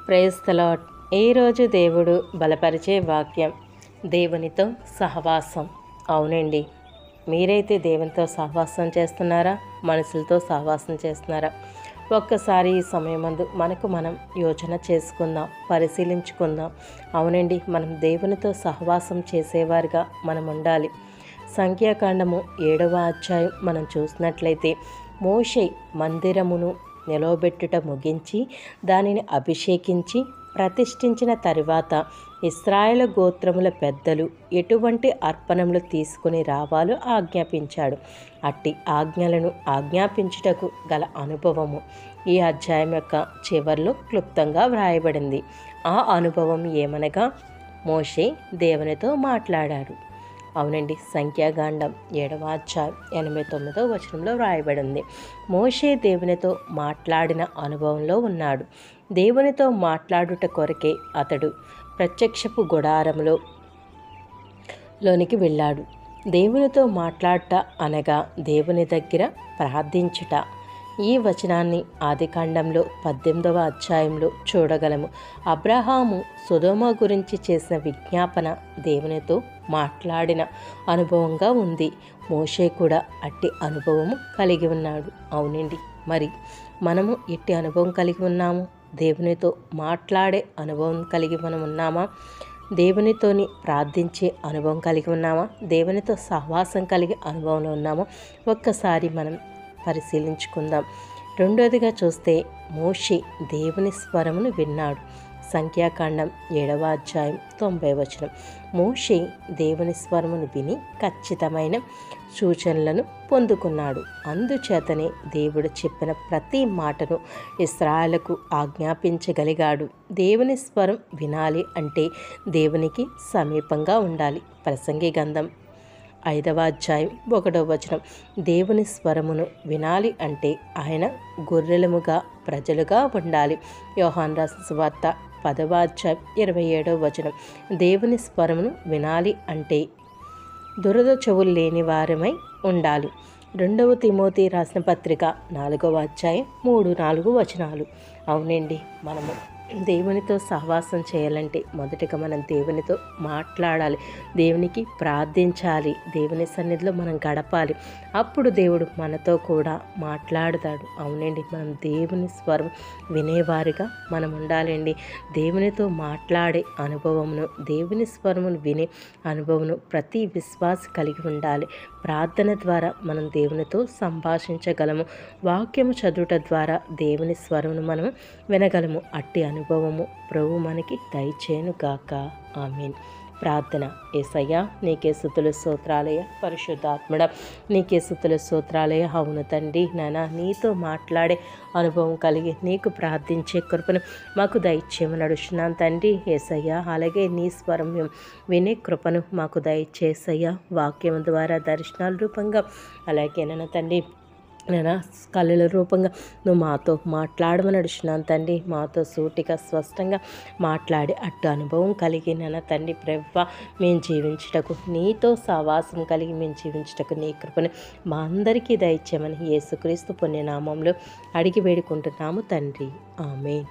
Praise the lord. ఈరోజు దేవుడు బలపరిచే వాక్యం దేవునితో సహవాసం. అవునండి, మీరైతే దేవునితో సహవాసం చేస్తున్నారా? మనుషులతో సహవాసం చేస్తున్నారా? ఒక్కసారి ఈ సమయమందు మనం యోచన చేసుకుందాం, పరిశీలించుకుందాం. అవునండి, మనం దేవునితో సహవాసం చేసేవారుగా మనం ఉండాలి. సంఖ్యాకాండము 7వ అధ్యాయం మనం చూసినట్లయితే మోషే మందిరమును నిలవబెట్టుట ముగించి దానిని అభిషేకించి ప్రతిష్ఠించిన తరువాత ఇశ్రాయేలు గోత్రముల పెద్దలు ఎటువంటి అర్పణములు తీసుకుని రావాలో ఆజ్ఞాపించాడు. అట్టి ఆజ్ఞలను ఆజ్ఞాపించుటకు గల అనుభవము ఈ అధ్యాయం యొక్క చివరిలో క్లుప్తంగా వ్రాయబడింది. ఆ అనుభవం ఏమనగా మోషే దేవునితో మాట్లాడారు. అవునండి, సంఖ్యాకాండం 7వ అధ్యాయం 89వ వచనంలో వ్రాయబడింది. మోషే దేవునితో మాట్లాడిన అనుభవంలో ఉన్నాడు. దేవునితో మాట్లాడుట కొరకే అతడు ప్రత్యక్షపు గుడారంలోనికి వెళ్ళాడు. దేవునితో మాట్లాడట అనగా దేవుని దగ్గర ప్రార్థించుట. ఈ వచనాన్ని ఆదికాండంలో 18వ అధ్యాయంలో చూడగలము. అబ్రహాము సొదొమ గురించి చేసిన విజ్ఞాపన దేవునితో మాట్లాడిన అనుభవంగా ఉంది. మోషే కూడా అట్టి అనుభవము కలిగి ఉన్నాడు. అవునండి, మరి మనము ఎట్టి అనుభవం కలిగి ఉన్నాము? దేవునితో మాట్లాడే అనుభవం కలిగి మనం ఉన్నామా? దేవునితోని ప్రార్థించే అనుభవం కలిగి ఉన్నామా? దేవునితో సహవాసం కలిగే అనుభవంలో ఉన్నామా? ఒక్కసారి మనం పరిశీలించుకుందాం. రెండోదిగా చూస్తే మోషే దేవుని స్వరమును విన్నాడు. సంఖ్యాకాండం 7వ అధ్యాయం 90వ వచనం. మోషే దేవుని స్వరమును విని ఖచ్చితమైన సూచనలను పొందుకున్నాడు. అందుచేతనే దేవుడు చెప్పిన ప్రతి మాటను ఇశ్రాయేలుకు ఆజ్ఞాపించగలిగాడు. దేవుని స్వరం వినాలి అంటే దేవునికి సమీపంగా ఉండాలి. ప్రసంగి గ్రంథం 5వ అధ్యాయం 1వ వచనం. దేవుని స్వరమును వినాలి అంటే ఆయన గొర్రెలముగా ప్రజలుగా ఉండాలి. యోహాను రాసిన సువార్త 10వ అధ్యాయం 27వ వచనం. దేవుని స్వరమును వినాలి అంటే దురద చెవులు లేని వారమై ఉండాలి. 2వ తిమోతి రాసిన పత్రిక 4వ అధ్యాయం 3-4 వచనాలు. అవునండి, మనము దేవునితో సహవాసం చేయాలంటే మొదటగా మనం దేవునితో మాట్లాడాలి, దేవునికి ప్రార్థించాలి, దేవుని సన్నిధిలో మనం గడపాలి. అప్పుడు దేవుడు మనతో కూడా మాట్లాడతాడు. అవునండి, మనం దేవుని స్వరం వినేవారిగా మనం ఉండాలండి. దేవునితో మాట్లాడే అనుభవమును, దేవుని స్వరమును వినే అనుభవమును ప్రతి విశ్వాసి కలిగి ఉండాలి. ప్రార్థన ద్వారా మనం దేవునితో సంభాషించగలము. వాక్యము చదువుట ద్వారా దేవుని స్వరమును మనం వినగలము. అట్టి అనుభవము ప్రభు మనకి దయచేయును గాక. ఆమేన్. ప్రార్థన. యేసయ్యా, నీకే స్తుతులు స్తోత్రాలయ. పరిశుద్ధాత్మడ, నీకే స్తుతులు స్తోత్రాలయ. అవును తండ్రి, నాన్న, నీతో మాట్లాడే అనుభవం కలిగి నీకు ప్రార్థించే కృపను మాకు దయచేయమని నడుస్తున్నాను తండ్రి. యేసయ్యా, అలాగే నీ స్వరం వినే కృపను మాకు దయచేసయ్యా. వాక్యం ద్వారా దర్శనాల రూపంగా, అలాగే నాన్న తండ్రి, నేను కళల రూపంగా నువ్వు మాతో మాట్లాడమని నడుచున్నాను తండ్రి. మాతో సూటిగా స్పష్టంగా మాట్లాడి అట్టు అనుభవం కలిగి నాన్న తండ్రి ప్రభు మేము జీవించుటకు, నీతో సహవాసం కలిగి మేము జీవించుటకు నీ కృపను మా అందరికీ దయచేయమని యేసుక్రీస్తు పుణ్యనామంలో అడిగి వేడుకుంటున్నాము తండ్రి. ఆమేన్.